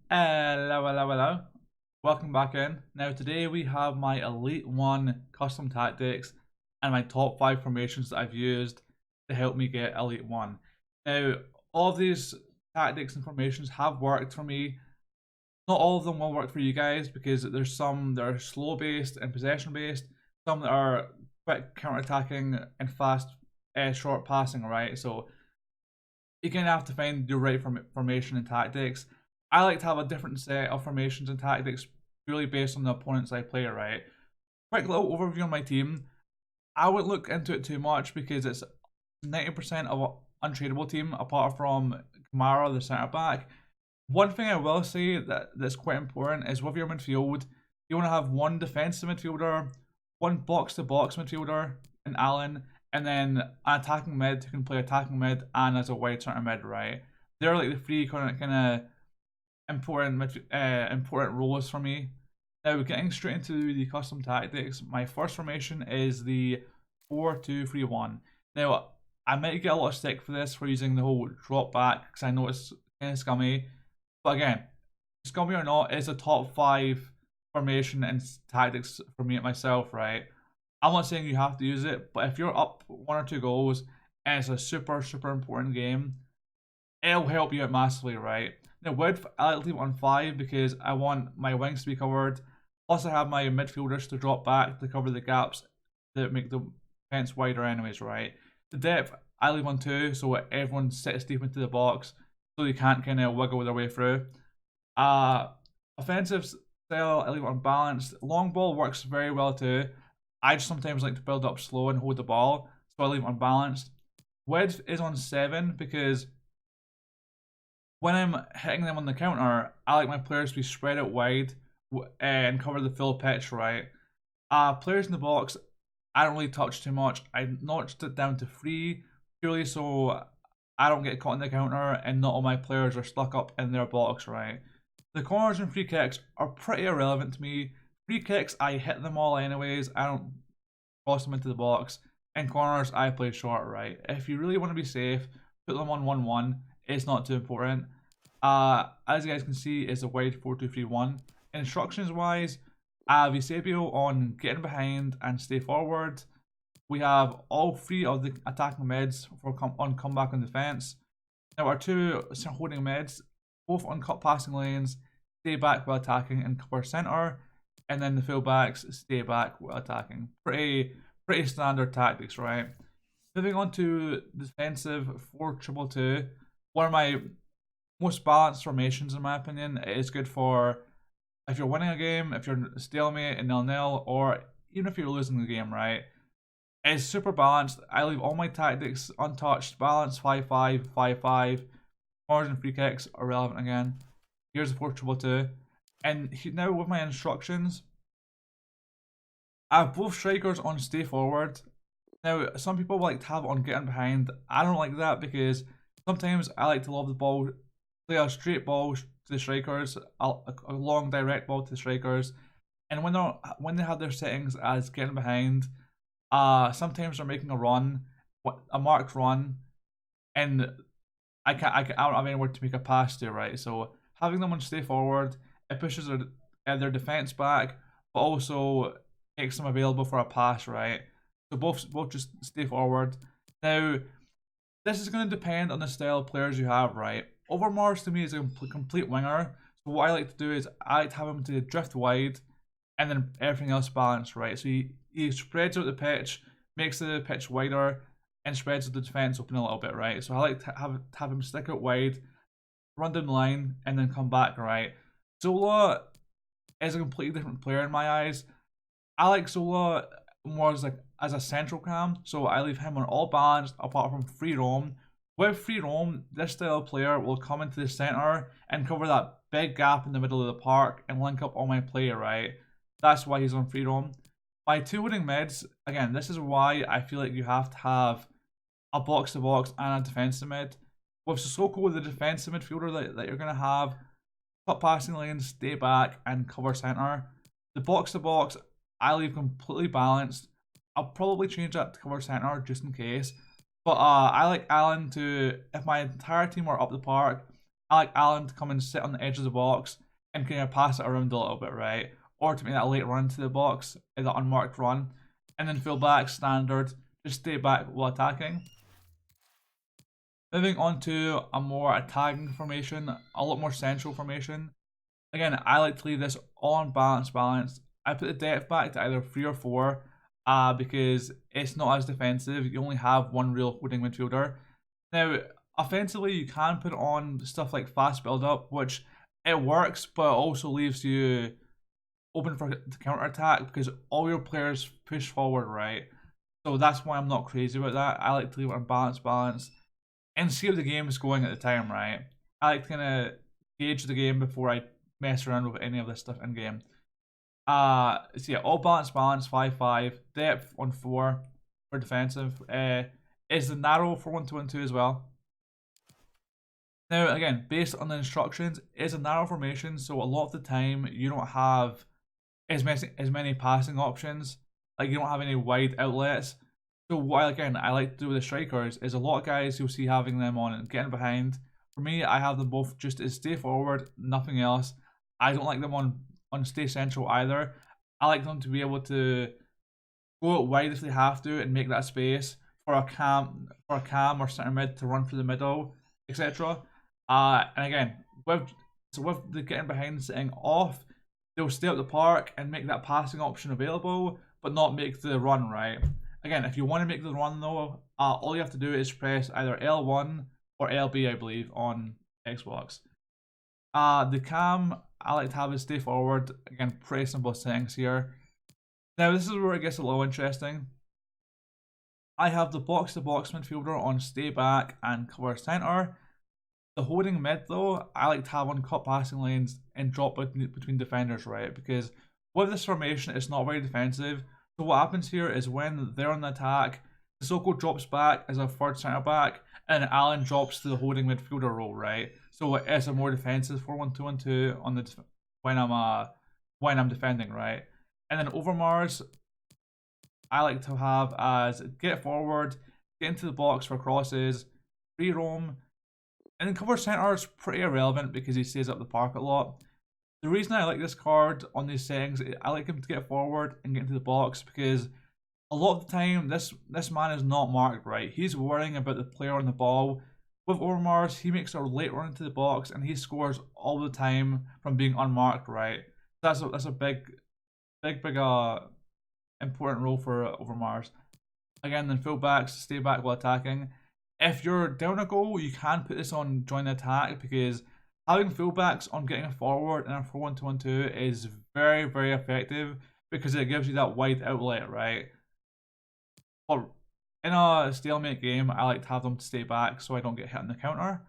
Hello. Welcome back in. Now, today we have my Elite 1 custom tactics and my top 5 formations that I've used to help me get Elite 1. Now, all of these tactics and formations have worked for me. Not all of them will work for you guys because there's some that are slow based and possession based, some that are quick counter attacking and fast short passing, right? So, you're going to have to find your right formation and tactics. I like to have a different set of formations and tactics purely based on the opponents I play, right? Quick little overview on my team. I wouldn't look into it too much because it's 90% of an untradeable team apart from Kamara, the centre back. One thing I will say that's quite important is with your midfield, you want to have one defensive midfielder, one box to box midfielder, and Allen, and then an attacking mid who can play attacking mid and as a wide centre mid, right? They're like the three kind of important roles for me. Now, getting straight into the custom tactics, my first formation is the 4-2-3-1. Now, I might get a lot of stick for this for using the whole drop back because I know it's kind of scummy. But again, scummy or not, it's a top 5 formation and tactics for me myself, right? I'm not saying you have to use it, but if you're up 1 or 2 goals and it's a super important game, it'll help you out massively, right? Now, width, I like to leave it on 5 because I want my wings to be covered. Plus, I have my midfielders to drop back to cover the gaps that make the fence wider, anyways, right? The depth, I leave on 2 so everyone sits deep into the box so they can't kind of wiggle their way through. Offensive style, I leave it unbalanced. Long ball works very well too. I just sometimes like to build up slow and hold the ball, so I leave it unbalanced. Width is on 7 because when I'm hitting them on the counter, I like my players to be spread out wide and cover the full pitch, right? Players in the box, I don't really touch too much. I notched it down to 3 purely so I don't get caught in the counter and not all my players are stuck up in their box, right? The corners and free kicks are pretty irrelevant to me. Free kicks, I hit them all anyways. I don't cross them into the box. And corners, I play short, right? If you really want to be safe, put them on 1-1. It's not too important. As you guys can see, it's a wide 4-2-3-1. Instructions wise, I have Eusebio on getting behind and stay forward. We have all 3 of the attacking mids on comeback and defense. Now our 2 holding mids, both on cut passing lanes, stay back while attacking and cover center, and then the fullbacks stay back while attacking. Pretty standard tactics, right? Moving on to defensive 4-2-2. One of my most balanced formations in my opinion. It is good for if you're winning a game, if you're stalemate and 0-0, or even if you're losing the game, right? It's super balanced. I leave all my tactics untouched. Balance 5-5, 5-5. Corners and free kicks are relevant again. Here's the 4-2-2. And now with my instructions, I have both strikers on stay forward. Now, some people like to have it on getting behind. I don't like that because sometimes I like to lob the ball, play a straight ball to the strikers, a long direct ball to the strikers. And when they have their settings as getting behind, sometimes they're making a run, a marked run, and I don't have anywhere to make a pass to, right? So having them on stay forward, it pushes their defense back, but also makes them available for a pass, right? So both just stay forward. Now, this is going to depend on the style of players you have, right? Overmars to me is a complete winger. So what I like to do is I like to have him to drift wide, and then everything else balanced, right? So he spreads out the pitch, makes the pitch wider, and spreads the defense open a little bit, right? So I like to have him stick out wide, run down the line, and then come back, right? Zola is a completely different player in my eyes. I like Zola more as a central cam, so I leave him on all balanced apart from free roam. With free roam, this style of player will come into the center and cover that big gap in the middle of the park and link up all my play, right? That's why he's on free roam. My 2 winning mids, again, this is why I feel like you have to have a box to box and a defensive mid. With Sissoko, the defensive midfielder that you're going to have, cut passing lanes, stay back, and cover center. The box to box, I leave completely balanced. I'll probably change that to cover center just in case. But I like Allen to, if my entire team are up the park, I like Allen to come and sit on the edge of the box and kind of pass it around a little bit, right? Or to make that late run to the box, that unmarked run. And then fullback, standard, just stay back while attacking. Moving on to a more attacking formation, a lot more central formation. Again, I like to leave this all on balance. I put the depth back to either 3 or 4 because it's not as defensive. You only have one real holding midfielder. Now, offensively, you can put on stuff like fast build-up, which it works, but it also leaves you open for the counter-attack because all your players push forward, right? So that's why I'm not crazy about that. I like to leave it on balance, and see how the game is going at the time, right? I like to kind of gauge the game before I mess around with any of this stuff in game. So yeah, all balance, 5-5, depth on 4 for defensive. Is the narrow for 1-2-1-2 as well. Now again, based on the instructions, it's a narrow formation, so a lot of the time you don't have as many passing options. Like you don't have any wide outlets. So what I like to do with the strikers is a lot of guys you'll see having them on and getting behind. For me, I have them both just as stay forward, nothing else. I don't like them on stay central either. I like them to be able to go out wide if they have to and make that space for a cam or center mid to run through the middle, etc. And again, with the getting behind and sitting off, they'll stay up the park and make that passing option available, but not make the run, right? Again, if you want to make the run though, all you have to do is press either L1 or LB, I believe, on Xbox. The cam I like to have is stay forward. Again, pretty simple settings here. Now this is where it gets a little interesting. I have the box-to-box midfielder on stay back and cover center. The holding mid though, I like to have on cut passing lanes and drop between defenders, right? Because with this formation, it's not very defensive. So what happens here is when they're on the attack, Sissoko drops back as a third centre back, and Allen drops to the holding midfielder role, right? So it's a more defensive 4-1-2-1-2 on the when I'm defending, right? And then Overmars, I like to have as get forward, get into the box for crosses, free roam, and then cover center is pretty irrelevant because he stays up the park a lot. The reason I like this card on these settings, I like him to get forward and get into the box because a lot of the time this man is not marked right. He's worrying about the player on the ball. With Overmars, he makes a late run into the box and he scores all the time from being unmarked, right? That's a big important role for Overmars. Again, then fullbacks stay back while attacking. If you're down a goal, you can put this on join the attack because having fullbacks on getting forward in a 4-1-2-1-2 is very, very effective because it gives you that wide outlet, right? But in a stalemate game, I like to have them to stay back so I don't get hit on the counter.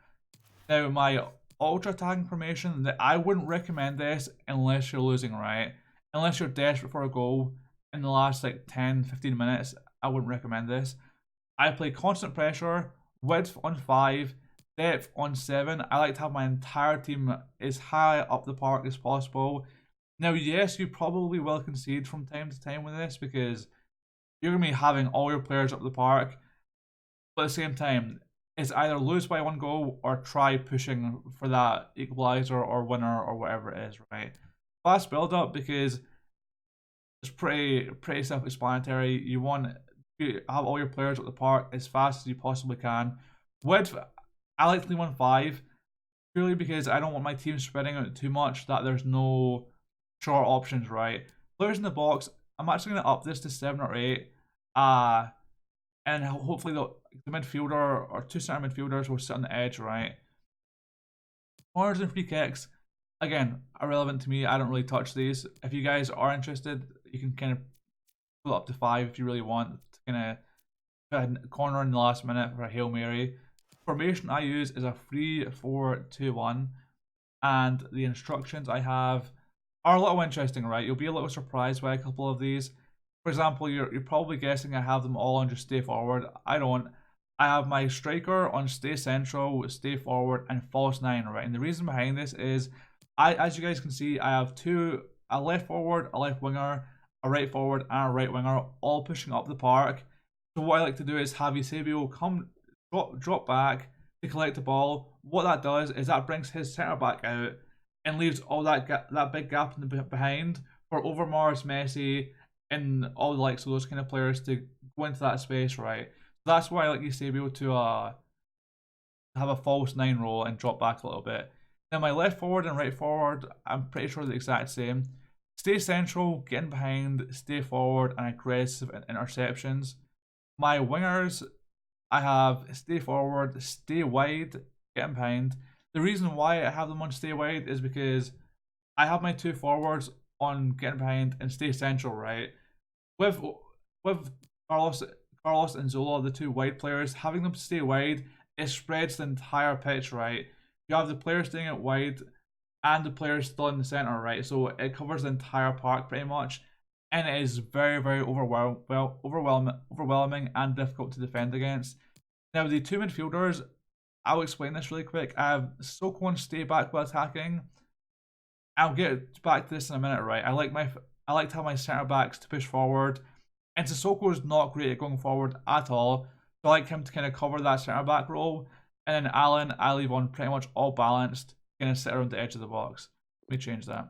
Now, my ultra attacking formation, that I wouldn't recommend this unless you're losing, right? Unless you're desperate for a goal in the last like 10-15 minutes, I wouldn't recommend this. I play constant pressure, width on 5, depth on 7. I like to have my entire team as high up the park as possible. Now, yes, you probably will concede from time to time with this because you're going to be having all your players up the park. But at the same time, it's either lose by 1 goal or try pushing for that equalizer or winner or whatever it is, right? Fast build up because it's pretty self-explanatory. You want to have all your players up the park as fast as you possibly can. Width, I like to leave on 5 purely because I don't want my team spreading out too much that there's no short options, right? Players in the box, I'm actually going to up this to 7 or 8. And hopefully the midfielder or 2 center midfielders will sit on the edge, right? Corners and free kicks, again, irrelevant to me. I don't really touch these. If you guys are interested, you can kind of pull up to 5 if you really want to kind of put a corner in the last minute for a Hail Mary. Formation I use is a 3-4-2-1, and the instructions I have are a little interesting, right? You'll be a little surprised by a couple of these. For example, you're probably guessing I have them all on just stay forward. I don't. I have my striker on stay central, stay forward, and false 9, right? And the reason behind this is, as you guys can see, I have a left forward, a left winger, a right forward, and a right winger, all pushing up the park. So what I like to do is have Eusebio come drop back to collect the ball what that does is that brings his centre back out and leaves all that big gap in the behind for Overmars, Messi, and all the likes of those kind of players to go into that space, right? That's why I like Eusebio to have a false 9 role and drop back a little bit. Now my left forward and right forward, I'm pretty sure the exact same. Stay central, getting behind, stay forward, and aggressive interceptions. My wingers, I have stay forward, stay wide, getting behind. The reason why I have them on stay wide is because I have my 2 forwards on getting behind and stay central, right? With Carlos and Zola, the 2 wide players, having them stay wide, it spreads the entire pitch, right? You have the players staying out wide and the players still in the center, right? So it covers the entire park pretty much, and it is very, very overwhelming and difficult to defend against. Now the 2 midfielders, I'll explain this really quick. I have Sissoko on stay back while attacking. I'll get back to this in a minute, right? I like to have my centre backs to push forward, and Sissoko is not great at going forward at all. So I like him to kind of cover that centre back role, and then Alan I leave on pretty much all balanced, kind of sit around the edge of the box. Let me change that.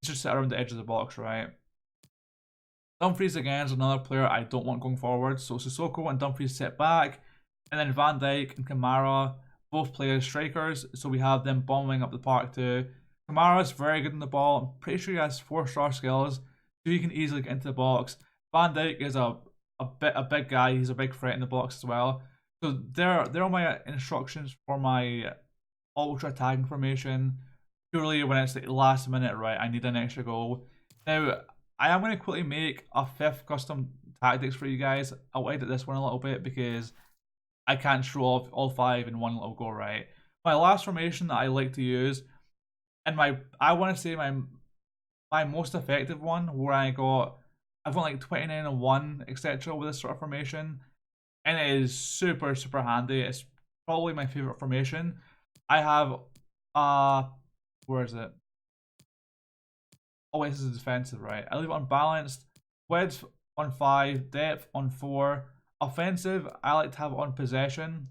Let's just sit around the edge of the box, right? Dumfries again is another player I don't want going forward. So Sissoko and Dumfries sit back, and then Van Dijk and Kamara both play as strikers. So we have them bombing up the park too. Kamara is very good in the ball. I'm pretty sure he has 4-star skills, so he can easily get into the box. Van Dijk is a big guy. He's a big threat in the box as well. So there are my instructions for my ultra tagging formation. Purely when it's the last minute, right? I need an extra goal. Now I am going to quickly make a 5th custom tactics for you guys. I'll edit this one a little bit because I can't show off all 5 in one little go, right? My last formation that I like to use, and I want to say my most effective one, where I've got like 29 and 1, etc. with this sort of formation, and it is super, super handy. It's probably my favorite formation. I have where is it? Oh, this is defensive, right? I leave it on balanced, width on 5, depth on 4. Offensive, I like to have it on possession.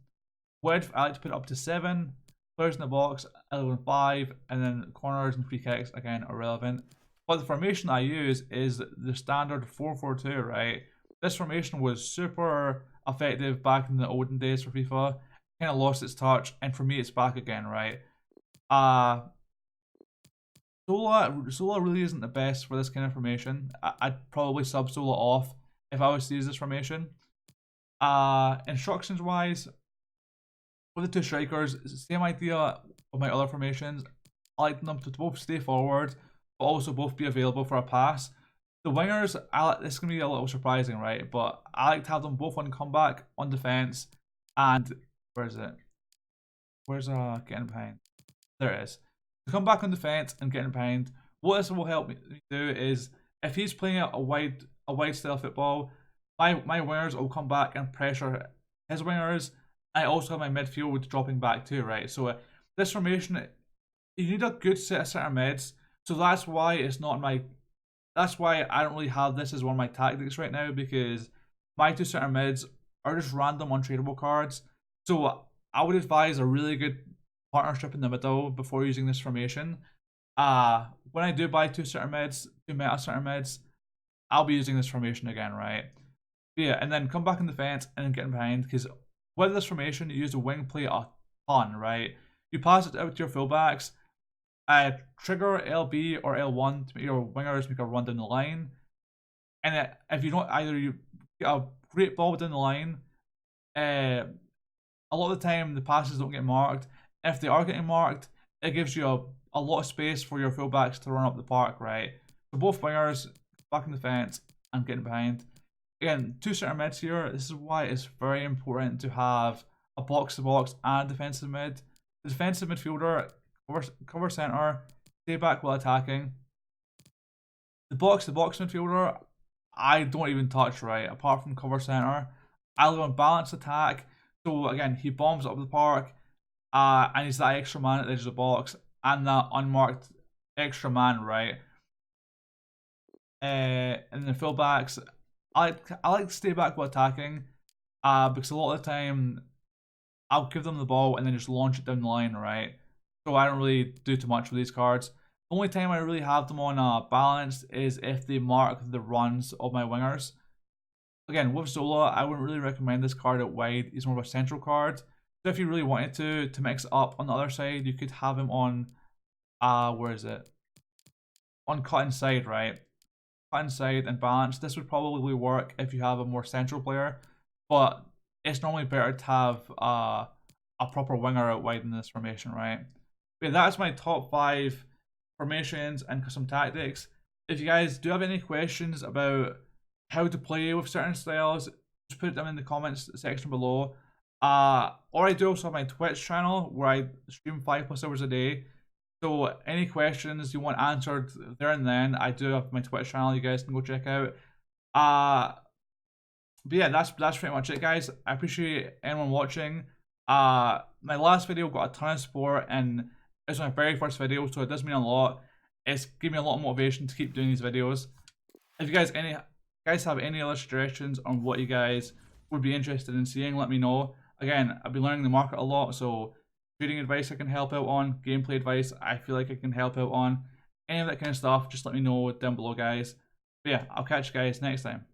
Width, I like to put it up to 7. Players in the box, I leave it on 5, and then corners and free kicks again are relevant. But the formation I use is the standard 4-4-2, right? This formation was super effective back in the olden days for FIFA. Kind of lost its touch, and for me, it's back again, right? Zola really isn't the best for this kind of formation. I'd probably sub Zola off if I was to use this formation. Instructions wise, for the 2 strikers, it's the same idea of my other formations. I like them to both stay forward, but also both be available for a pass. The wingers, this is going to be a little surprising, right? But I like to have them both on comeback, on defense, and where is it? Where's getting behind? There it is. To come back on defense and getting behind. What this will help me do is if he's playing a wide style football, my wingers will come back and pressure his wingers. I also have my midfield dropping back too, right? So this formation, you need a good set of center mids. So that's why it's not my. That's why I don't really have this as one of my tactics right now, because my 2 center mids are just random untradeable cards. So I would advise a really good partnership in the middle before using this formation. When I do buy 2 center mids, 2 meta center mids, I'll be using this formation again, right? But yeah, and then come back in defense and then getting behind, because with this formation, you use the wing play a ton, right? You pass it out to your fullbacks, trigger LB or L1 to make your wingers make a run down the line, and if you don't, either you get a great ball down the line, a lot of the time the passes don't get marked. If they are getting marked, it gives you a lot of space for your fullbacks to run up the park, right? So both wingers back in defense and getting behind. Again, 2 center mids here. This is why it's very important to have a box to box and defensive mid. The defensive midfielder cover center, stay back while attacking. The box to box midfielder, I don't even touch, right? Apart from cover center, I live on balanced attack. So again, he bombs up the park, and he's that extra man at the edge of the box and that unmarked extra man, right? And the fullbacks, I like to stay back while attacking, because a lot of the time I'll give them the ball and then just launch it down the line, right? So I don't really do too much with these cards. The only time I really have them on balanced is if they mark the runs of my wingers. Again, with Zola, I wouldn't really recommend this card at wide. He's more of a central card. So if you really wanted to mix it up on the other side, you could have him on, where is it? On cut inside, right? Cut inside and balanced. This would probably work if you have a more central player, but it's normally better to have a proper winger out wide in this formation, right? But yeah, that's my top 5 formations and custom tactics. If you guys do have any questions about how to play with certain styles, just put them in the comments section below. Or I do also have my Twitch channel where I stream 5+ hours a day. So any questions you want answered there and then, I do have my Twitch channel. You guys can go check out. But yeah, that's pretty much it, guys. I appreciate anyone watching. My last video got a ton of support, and it's my very first video, so it does mean a lot. It's given me a lot of motivation to keep doing these videos. If you guys have any other suggestions on what you guys would be interested in seeing, let me know. Again, I've been learning the market a lot, so trading advice I can help out on, gameplay advice I feel like I can help out on, any of that kind of stuff, just let me know down below, guys. But yeah, I'll catch you guys next time.